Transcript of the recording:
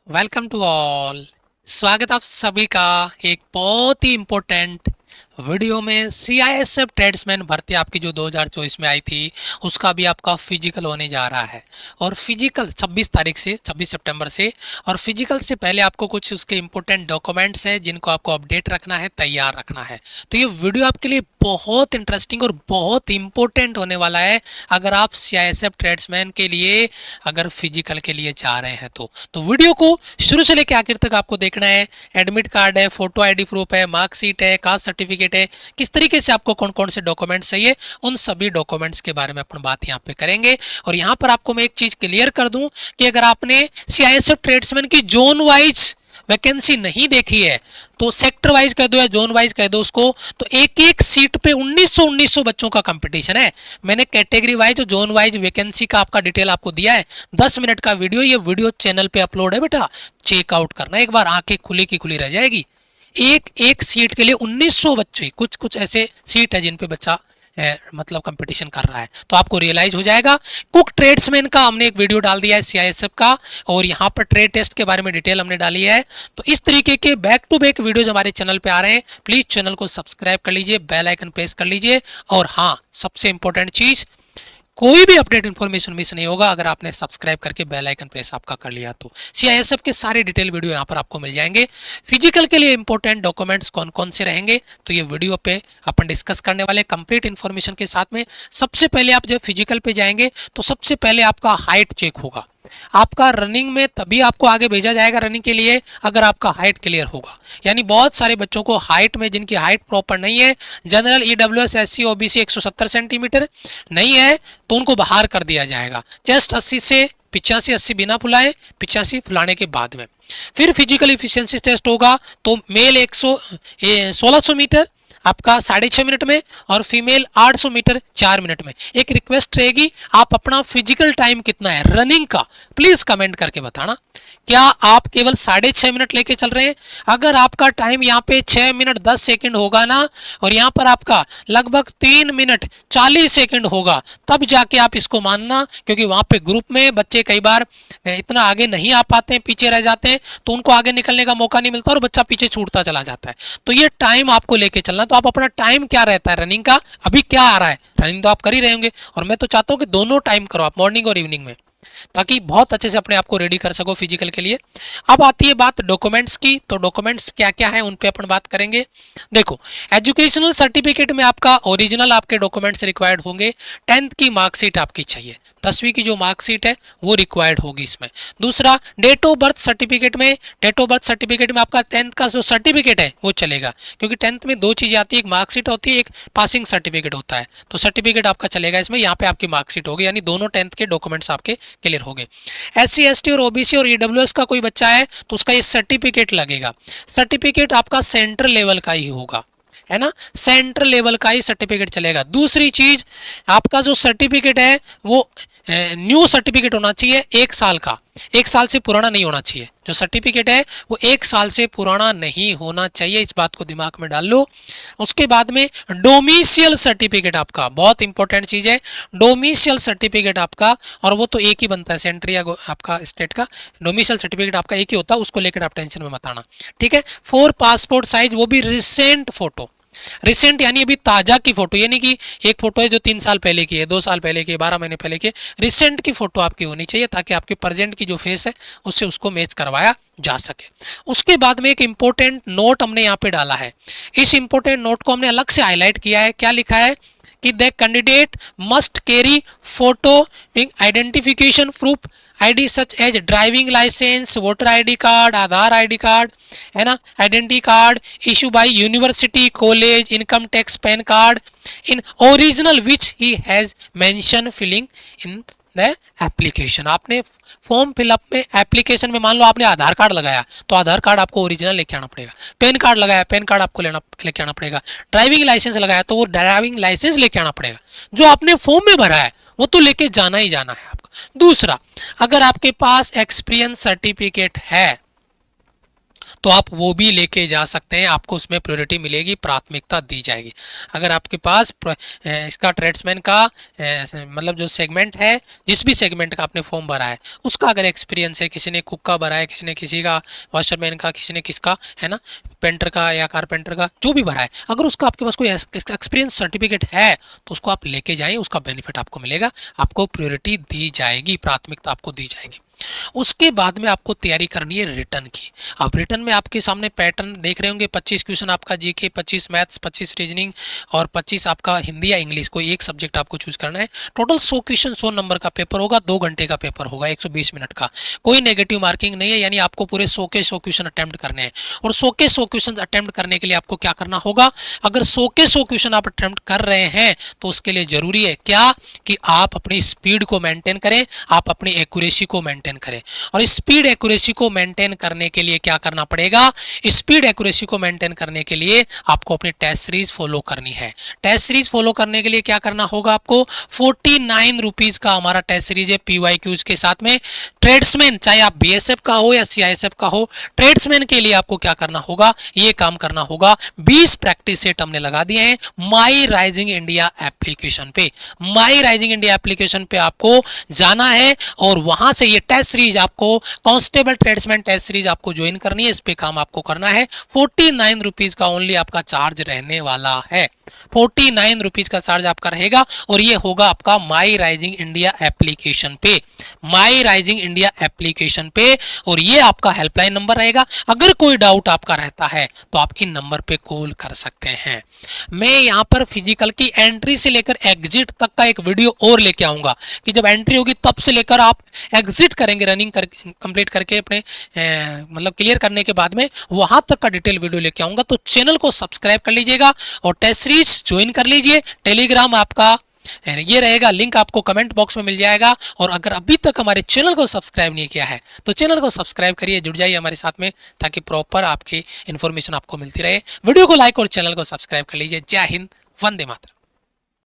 Welcome to all. स्वागत आप सभी का एक बहुत ही इम्पोर्टेंट वीडियो में। सीआईएसएफ ट्रेड्समैन भर्ती आपकी जो 2024 में आई थी उसका भी आपका फिजिकल होने जा रहा है। और फिजिकल 26 तारीख से 26 सितंबर से। और फिजिकल से पहले आपको कुछ उसके इम्पोर्टेंट डॉक्यूमेंट्स हैं जिनको आपको अपडेट रखना है, तैयार रखना है। तो ये वीडियो आपके लिए बहुत इंटरेस्टिंग और बहुत इंपॉर्टेंट होने वाला है अगर आप सीआईएसएफ ट्रेड्समैन के लिए अगर फिजिकल के लिए जा रहे हैं तो वीडियो को शुरू से लेकर आखिर तक आपको देखना है। एडमिट कार्ड है, फोटो आईडी प्रूफ है, मार्कशीट है, कास्ट सर्टिफिकेट है, किस तरीके से आपको कौन कौन से डॉक्यूमेंट्स चाहिए, उन सभी डॉक्यूमेंट्स के बारे में अपन बात यहाँ पे करेंगे। और यहाँ पर आपको मैं एक चीज क्लियर कर दूं कि अगर आपने सीआईएसएफ ट्रेड्समैन की जोन वाइज वैकेंसी नहीं देखी है तो सेक्टर वाइज कह दो या जोन वाइज कह दो उसको, तो एक एक सीट पे 1900 बच्चों का कंपटीशन है। मैंने कैटेगरी वाइज और जोन वाइज वैकेंसी का आपका डिटेल आपको दिया है। 10 मिनट का वीडियो, ये वीडियो चैनल पे अपलोड है बेटा, चेकआउट करना एक बार, आंखें खुली की खुली रह जाएगी। एक एक सीट के लिए 1900 बच्चे, कुछ कुछ ऐसे सीट है जिन पे बच्चा मतलब कंपटीशन कर रहा है, तो आपको रियलाइज हो जाएगा। कुक ट्रेड्समैन का हमने एक वीडियो डाल दिया है सीआईएसएफ का, और यहाँ पर ट्रेड टेस्ट के बारे में डिटेल हमने डाली है। तो इस तरीके के बैक टू बैक वीडियोज हमारे चैनल पे आ रहे हैं। प्लीज चैनल को सब्सक्राइब कर लीजिए, बेल आइकन प्रेस कर लीजिए। और हाँ, सबसे इंपॉर्टेंट चीज, कोई भी अपडेट इन्फॉर्मेशन मिस नहीं होगा अगर आपने सब्सक्राइब करके बेल आइकन प्रेस आपका कर लिया तो। सीआईएसएफ के सारे डिटेल वीडियो यहाँ पर आपको मिल जाएंगे। फिजिकल के लिए इंपॉर्टेंट डॉक्यूमेंट्स कौन कौन से रहेंगे तो ये वीडियो पे अपन डिस्कस करने वाले कंप्लीट इन्फॉर्मेशन के साथ में। सबसे पहले आप जब फिजिकल पे जाएंगे तो सबसे पहले आपका हाइट चेक होगा। आपका रनिंग में तभी आपको आगे भेजा जाएगा रनिंग के लिए अगर आपका हाइट क्लियर होगा। यानी बहुत सारे बच्चों को हाइट में, जिनकी हाइट प्रॉपर नहीं है, general, EWS, SC, OBC 170 centimetre नहीं है तो उनको बाहर कर दिया जाएगा। चेस्ट 80 से 85, 80 बिना फुलाए, 85 फुलाने के बाद में। फिर फिजिकल इफिशिएंसी टेस्ट होगा तो मेल 1600 मीटर आपका 6.5 मिनट में, और फीमेल 800 मीटर 4 मिनट में। एक रिक्वेस्ट रहेगी, आप अपना फिजिकल टाइम कितना है रनिंग का प्लीज कमेंट करके बताना। क्या आप केवल 6.5 मिनट लेके चल रहे हैं? अगर आपका टाइम यहाँ पे 6 मिनट 10 सेकंड होगा ना, और यहाँ पर आपका लगभग 3 मिनट 40 सेकंड होगा, तब जाके आप इसको मानना। क्योंकि वहां पे ग्रुप में बच्चे कई बार इतना आगे नहीं आ पाते हैं, पीछे रह जाते हैं, तो उनको आगे निकलने का मौका नहीं मिलता और बच्चा पीछे छूटता चला जाता है। तो ये टाइम आपको लेके चलना। तो आप अपना टाइम क्या रहता है रनिंग का, अभी क्या आ रहा है, रनिंग तो आप कर ही रहे होंगे, और मैं तो चाहता हूँ कि दोनों टाइम करो आप, मॉर्निंग और इवनिंग में, ताकि बहुत अच्छे से अपने आप को रेडी कर सको फिजिकल के लिए। अब आती है बात डॉक्यूमेंट्स की, तो डॉक्यूमेंट्स क्या क्या है उन पे अपन बात करेंगे। देखो, एजुकेशनल सर्टिफिकेट में आपका ओरिजिनल आपके डॉक्यूमेंट्स रिक्वायर्ड होंगे। 10th की मार्कशीट आपकी चाहिए, 10वीं की जो मार्कशीट है वो रिक्वायर्ड होगी इसमें। दूसरा, डेट ऑफ बर्थ सर्टिफिकेट में, डेट ऑफ बर्थ सर्टिफिकेट में आपका 10th का जो सर्टिफिकेट है वो चलेगा। क्योंकि 10th में दो चीजें आती है, एक मार्कशीट होती है, एक पासिंग सर्टिफिकेट होता है। तो सर्टिफिकेट आपका चलेगा इसमें, यहाँ पे आपकी मार्कशीट होगी, यानी दोनों 10th के डॉक्यूमेंट्स आपके क्लियर हो गए। एससी, एसटी और ओबीसी और ईडब्ल्यूएस का कोई बच्चा है तो उसका ये सर्टिफिकेट लगेगा। सर्टिफिकेट आपका सेंट्रल लेवल का ही होगा, है ना, सेंट्रल लेवल का ही सर्टिफिकेट चलेगा। दूसरी चीज, आपका जो सर्टिफिकेट है वो न्यू सर्टिफिकेट होना चाहिए, 1 साल का, 1 साल से पुराना नहीं होना चाहिए। जो सर्टिफिकेट है वो 1 साल से पुराना नहीं होना चाहिए, इस बात को दिमाग में डाल लो। उसके बाद में डोमिशियल सर्टिफिकेट आपका, बहुत इंपॉर्टेंट चीज है डोमिशियल सर्टिफिकेट आपका, और वो तो एक ही बनता है सेंट्रल या आपका स्टेट का। डोमिशियल सर्टिफिकेट आपका एक ही होता है, उसको लेकर आप टेंशन में मत आना, ठीक है। 4 पासपोर्ट साइज, वो भी रिसेंट फोटो, रिसेंट यानी अभी ताजा की फोटो, यानी कि एक फोटो है जो 3 साल पहले की है, 2 साल पहले की है, 12 महीने पहले की है, रिसेंट की फोटो आपकी होनी चाहिए ताकि आपके प्रेजेंट की जो फेस है उससे उसको मैच करवाया जा सके। उसके बाद में एक इंपॉर्टेंट नोट हमने यहाँ पे डाला है। इस इंपॉर्टेंट नोट को हमने अलग से हाईलाइट किया है। क्या लिखा है कि the candidate must carry photo identification proof ID such as driving licence, voter ID card, Aadhaar ID card, है ना, identity card issue by university, college, income tax, PAN card in original which he has mention filling in the application. आपने form fill up में, application में मान लो आपने आधार card लगाया तो आधार card आपको ओरिजिनल लेके आना पड़ेगा। पैन कार्ड लगाया, पैन कार्ड आपको लेके आना पड़ेगा। ड्राइविंग लाइसेंस लगाया तो वो ड्राइविंग लाइसेंस लेके आना पड़ेगा। जो आपने फॉर्म में भरा है वो तो लेके जाना ही जाना है आपका। दूसरा, अगर आपके पास एक्सपीरियंस सर्टिफिकेट है तो आप वो भी लेके जा सकते हैं, आपको उसमें प्रायोरिटी मिलेगी, प्राथमिकता दी जाएगी। अगर आपके पास इसका ट्रेड्समैन का मतलब जो सेगमेंट है, जिस भी सेगमेंट का आपने फॉर्म भरा है उसका अगर एक्सपीरियंस है, किसी ने कुक का भरा है, किसी ने किसी का वॉशरमैन का, किसी ने किसका, है ना, पेंटर का या कारपेंटर का, जो भी भरा है, अगर उसका आपके पास कोई एक्सपीरियंस सर्टिफिकेट है तो उसको आप लेके जाएं, उसका बेनिफिट आपको मिलेगा, आपको प्रायोरिटी दी जाएगी, प्राथमिकता आपको दी जाएगी। उसके बाद में आपको तैयारी करनी है रिटर्न की। अब रिटर्न में आपके सामने पैटर्न देख रहे होंगे, 25 क्वेश्चन आपका जीके, 25 मैथ्स, 25 रीजनिंग और 25 आपका हिंदी या इंग्लिश, कोई एक सब्जेक्ट आपको चूज करना है। टोटल 100 क्वेश्चन 100 नंबर का पेपर होगा, 2 घंटे का पेपर होगा, 120 मिनट का, कोई नेगेटिव मार्किंग नहीं है, यानी आपको पूरे 100 के 100 क्वेश्चन अटेम्प्ट करने हैं। और 100 के 100 क्वेश्चन अटेम्प्ट करने के लिए आपको क्या करना होगा, अगर 100 के 100 क्वेश्चन आप अटेम्प्ट कर रहे हैं तो उसके लिए जरूरी है क्या, कि आप अपनी स्पीड को मेंटेन करें, आप अपनी एक्यूरेसी को मेंटेन करें। और स्पीड एक्यूरेसी को मेंटेन करने के लिए क्या करना पड़ेगा, स्पीड एक्यूरेसी को मेंटेन करने के लिए आपको अपनी टेस्ट सीरीज फॉलो करनी है। टेस्ट सीरीज फॉलो करने के लिए क्या करना होगा, आपको 49 रुपीज का हमारा टेस्ट सीरीज है PYQs के साथ में। ट्रेड्समैन, चाहे आप BSF का हो या CISF का हो, ट्रेड्समैन के लिए आपको क्या करना होगा, ये काम करना होगा। 20 प्रैक्टिस सेट हमने लगा दिए हैं माई राइजिंग इंडिया एप्लीकेशन पे। माई राइजिंग इंडिया एप्लीकेशन पे आपको जाना है और वहां से ये टेस्ट सीरीज आपको, कांस्टेबल ट्रेड्समैन टेस्ट सीरीज आपको ज्वाइन करनी है, इस पे काम आपको करना है। 49 रुपीज का ओनली आपका चार्ज रहने वाला है, 49 रुपीज का चार्ज आपका रहेगा और ये होगा आपका माई राइजिंग इंडिया एप्लीकेशन पे, माई राइजिंग इंडिया एप्लीकेशन पे। और ये आपका हेल्पलाइन नंबर रहेगा, अगर कोई डाउट आपका रहता है तो आप इन नंबर पे कॉल कर सकते हैं। मैं यहाँ पर फिजिकल की एंट्री से लेकर एग्जिट तक का एक वीडियो और लेके आऊंगा, कि जब एंट्री होगी तब से लेकर आप एग्जिट करेंगे, रनिंग कर कंप्लीट करके अपने मतलब क्लियर करने के बाद में, वहां तक का डिटेल वीडियो लेके आऊंगा। तो चैनल को सब्सक्राइब कर लीजिएगा और टेस्ट सीरीज ज्वाइन कर लीजिए। टेलीग्राम आपका ये रहेगा, लिंक आपको कमेंट बॉक्स में मिल जाएगा। और अगर अभी तक हमारे चैनल को सब्सक्राइब नहीं किया है तो चैनल को सब्सक्राइब करिए, जुड़ जाइए हमारे साथ में, ताकि प्रॉपर आपकी इन्फॉर्मेशन आपको मिलती रहे। वीडियो को लाइक और चैनल को सब्सक्राइब कर लीजिए। जय हिंद, वंदे मातरम।